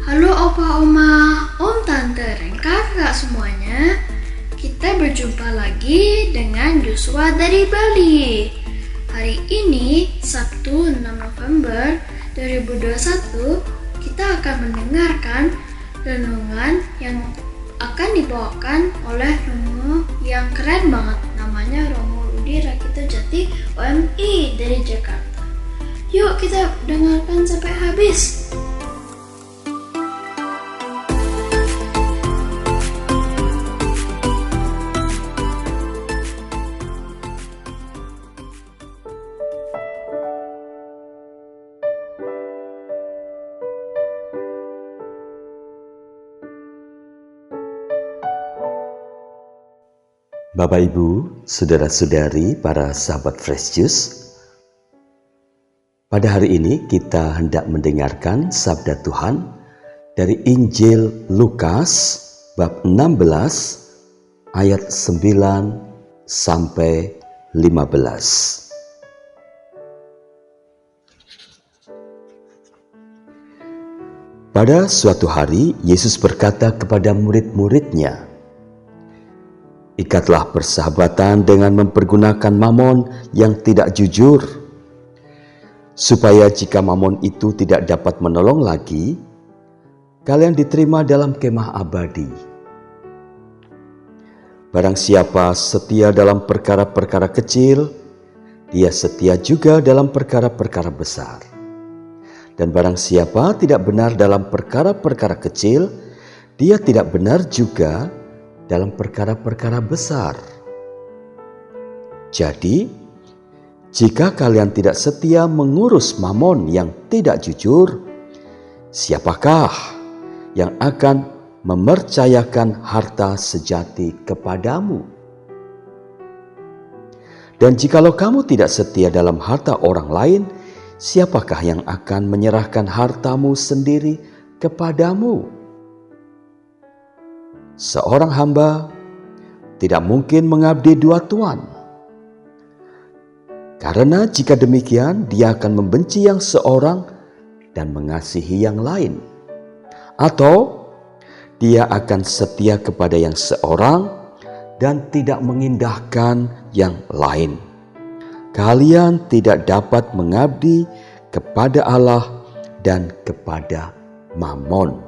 Halo Opa Oma, Om Tante dan kakak semuanya. Kita berjumpa lagi dengan Joshua dari Bali. Hari ini Sabtu 6 November 2021 kita akan mendengarkan renungan yang akan dibawakan oleh Romo yang keren banget. Namanya Romo Rudi Rakito Jati OMI dari Jakarta. Yuk kita dengarkan sampai habis. Bapak Ibu, saudara-saudari, para sahabat Fresh Juice, pada hari ini kita hendak mendengarkan sabda Tuhan dari Injil Lukas bab 16 ayat 9 sampai 15. Pada suatu hari Yesus berkata kepada murid-muridnya, "Ikatlah persahabatan dengan mempergunakan mamon yang tidak jujur, supaya jika mamon itu tidak dapat menolong lagi, kalian diterima dalam kemah abadi. Barang siapa setia dalam perkara-perkara kecil, dia setia juga dalam perkara-perkara besar. Dan barang siapa tidak benar dalam perkara-perkara kecil, dia tidak benar juga dalam perkara-perkara besar. Jadi, jika kalian tidak setia mengurus mamon yang tidak jujur, siapakah yang akan mempercayakan harta sejati kepadamu? Dan jikalau kamu tidak setia dalam harta orang lain, siapakah yang akan menyerahkan hartamu sendiri kepadamu? Seorang hamba tidak mungkin mengabdi dua tuan. Karena jika demikian, dia akan membenci yang seorang dan mengasihi yang lain. Atau dia akan setia kepada yang seorang dan tidak mengindahkan yang lain. Kalian tidak dapat mengabdi kepada Allah dan kepada Mamon."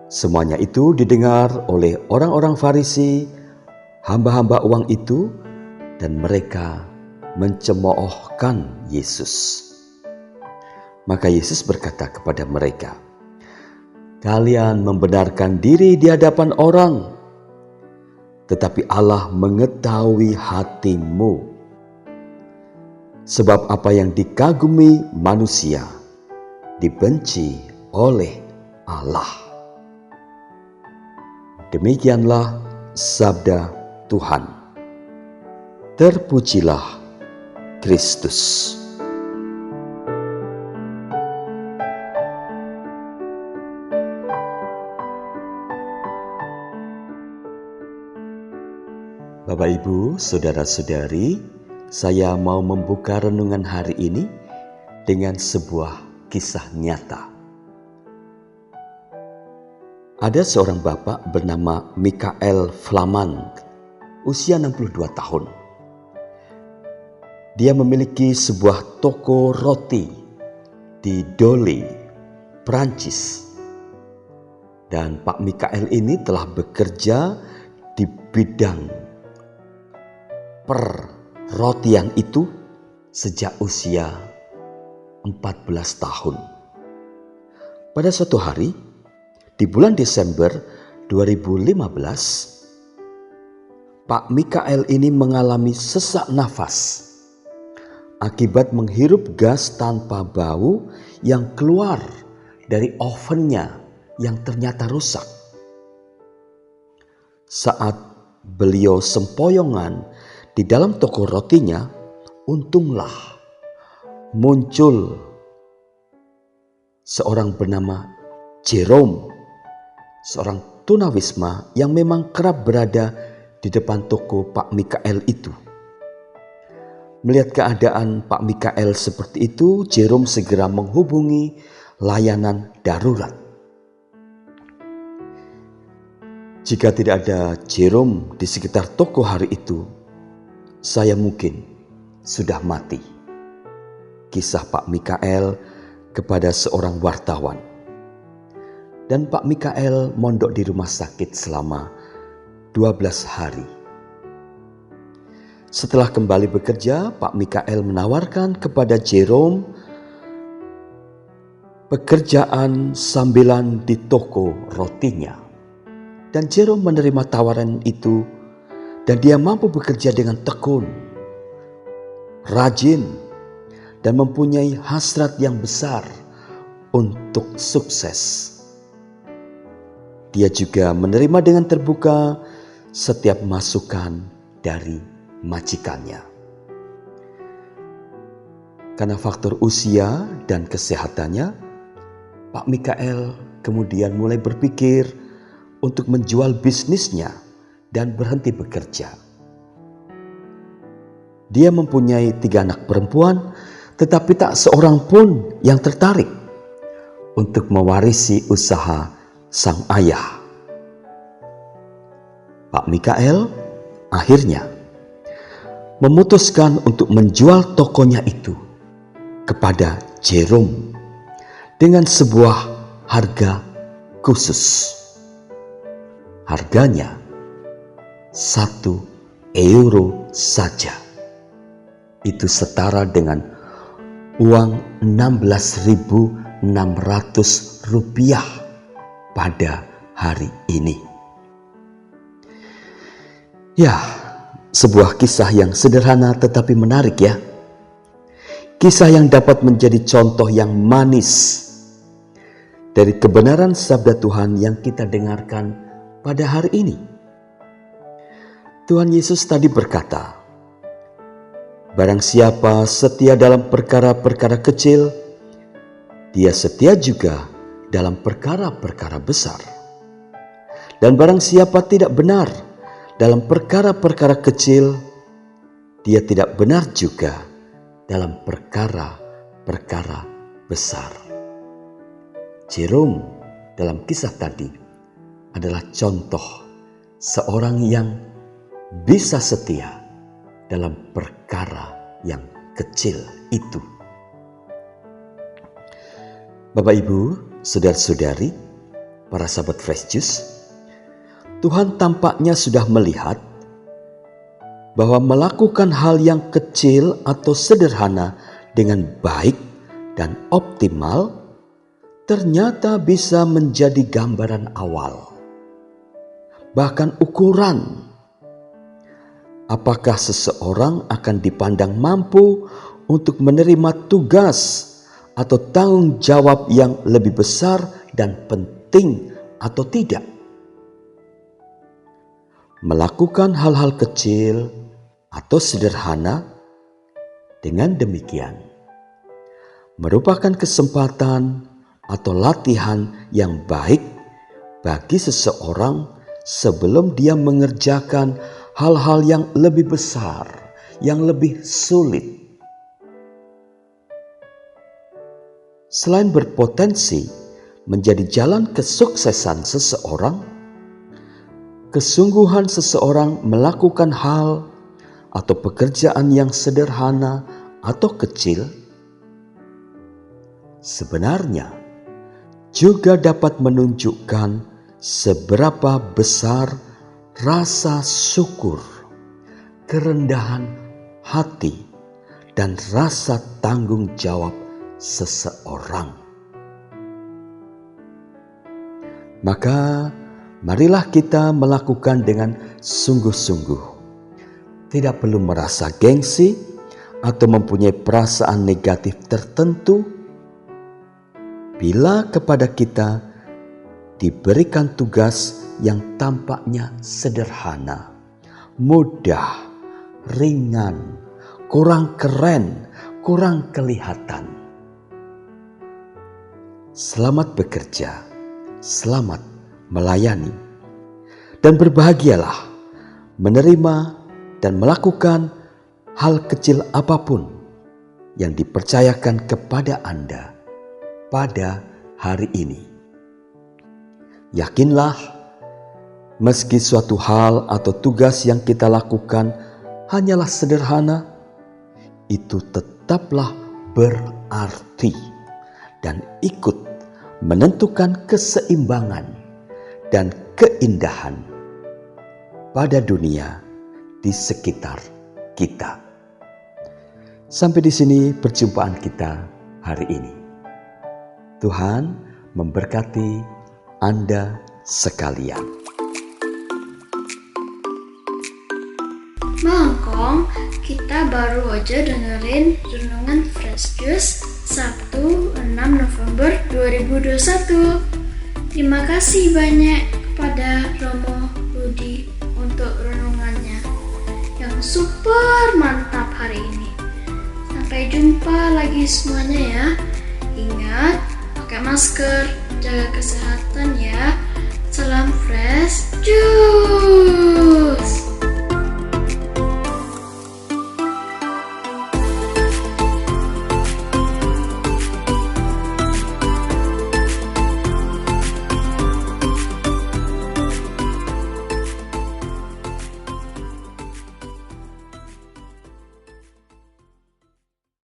Semuanya itu didengar oleh orang-orang Farisi, hamba-hamba uang itu, dan mereka mencemoohkan Yesus. Maka Yesus berkata kepada mereka, "Kalian membenarkan diri di hadapan orang, tetapi Allah mengetahui hatimu. Sebab apa yang dikagumi manusia, dibenci oleh Allah." Demikianlah sabda Tuhan. Terpujilah Kristus. Bapak Ibu, saudara-saudari, saya mau membuka renungan hari ini dengan sebuah kisah nyata. Ada seorang bapak bernama Michael Flamand, usia 62 tahun. Dia memiliki sebuah toko roti di Dole, Prancis. Dan Pak Michael ini telah bekerja di bidang perrotian itu sejak usia 14 tahun. Pada suatu hari, di bulan Desember 2015, Pak Michael ini mengalami sesak nafas akibat menghirup gas tanpa bau yang keluar dari ovennya yang ternyata rusak. Saat beliau sempoyongan di dalam toko rotinya, untunglah muncul seorang bernama Jerome, seorang tunawisma yang memang kerap berada di depan toko Pak Michael itu. Melihat keadaan Pak Michael seperti itu, Jerome segera menghubungi layanan darurat. Jika tidak ada Jerome di sekitar toko hari itu, saya mungkin sudah mati. Kisah Pak Mikael kepada seorang wartawan. Dan Pak Mikael mondok di rumah sakit selama 12 hari. Setelah kembali bekerja, Pak Mikael menawarkan kepada Jerome pekerjaan sambilan di toko rotinya. Dan Jerome menerima tawaran itu dan dia mampu bekerja dengan tekun, rajin, dan mempunyai hasrat yang besar untuk sukses. Dia juga menerima dengan terbuka setiap masukan dari majikannya. Karena faktor usia dan kesehatannya, Pak Mikael kemudian mulai berpikir untuk menjual bisnisnya dan berhenti bekerja. Dia mempunyai 3 anak perempuan, tetapi tak seorang pun yang tertarik untuk mewarisi usaha sang ayah. Pak Mikael akhirnya memutuskan untuk menjual tokonya itu kepada Jerome dengan sebuah harga khusus. Harganya 1 euro saja. Itu setara dengan uang 16.600 rupiah pada hari ini. Ya, sebuah kisah yang sederhana tetapi menarik ya. Kisah yang dapat menjadi contoh yang manis dari kebenaran sabda Tuhan yang kita dengarkan pada hari ini. Tuhan Yesus tadi berkata, "Barang siapa setia dalam perkara-perkara kecil, dia setia juga dalam perkara-perkara besar. Dan barang siapa tidak benar dalam perkara-perkara kecil, dia tidak benar juga dalam perkara-perkara besar." Jerome dalam kisah tadi adalah contoh seorang yang bisa setia dalam perkara yang kecil itu. Bapak Ibu, saudara-saudari, para sahabat Fresh Juice, Tuhan tampaknya sudah melihat bahwa melakukan hal yang kecil atau sederhana dengan baik dan optimal ternyata bisa menjadi gambaran awal, bahkan ukuran apakah seseorang akan dipandang mampu untuk menerima tugas atau tanggung jawab yang lebih besar dan penting atau tidak. Melakukan hal-hal kecil atau sederhana dengan demikian merupakan kesempatan atau latihan yang baik bagi seseorang sebelum dia mengerjakan hal-hal yang lebih besar, yang lebih sulit. Selain berpotensi menjadi jalan kesuksesan seseorang, kesungguhan seseorang melakukan hal atau pekerjaan yang sederhana atau kecil sebenarnya juga dapat menunjukkan seberapa besar rasa syukur, kerendahan hati, dan rasa tanggung jawab seseorang. Maka marilah kita melakukan dengan sungguh-sungguh. Tidak perlu merasa gengsi atau mempunyai perasaan negatif tertentu bila kepada kita diberikan tugas yang tampaknya sederhana, mudah, ringan, kurang keren, kurang kelihatan. Selamat bekerja, selamat melayani, dan berbahagialah menerima dan melakukan hal kecil apapun yang dipercayakan kepada Anda pada hari ini. Yakinlah, meski suatu hal atau tugas yang kita lakukan hanyalah sederhana, itu tetaplah berarti dan ikut menentukan keseimbangan dan keindahan pada dunia di sekitar kita. Sampai di sini perjumpaan kita hari ini. Tuhan memberkati Anda sekalian. Mangkong, kita baru aja dengerin renungan Fresh Juice Sabtu 6 November 2021. Terima kasih banyak kepada Romo Rudi untuk renungannya yang super mantap hari ini. Sampai jumpa lagi semuanya ya. Ingat, pakai masker, jaga kesehatan ya.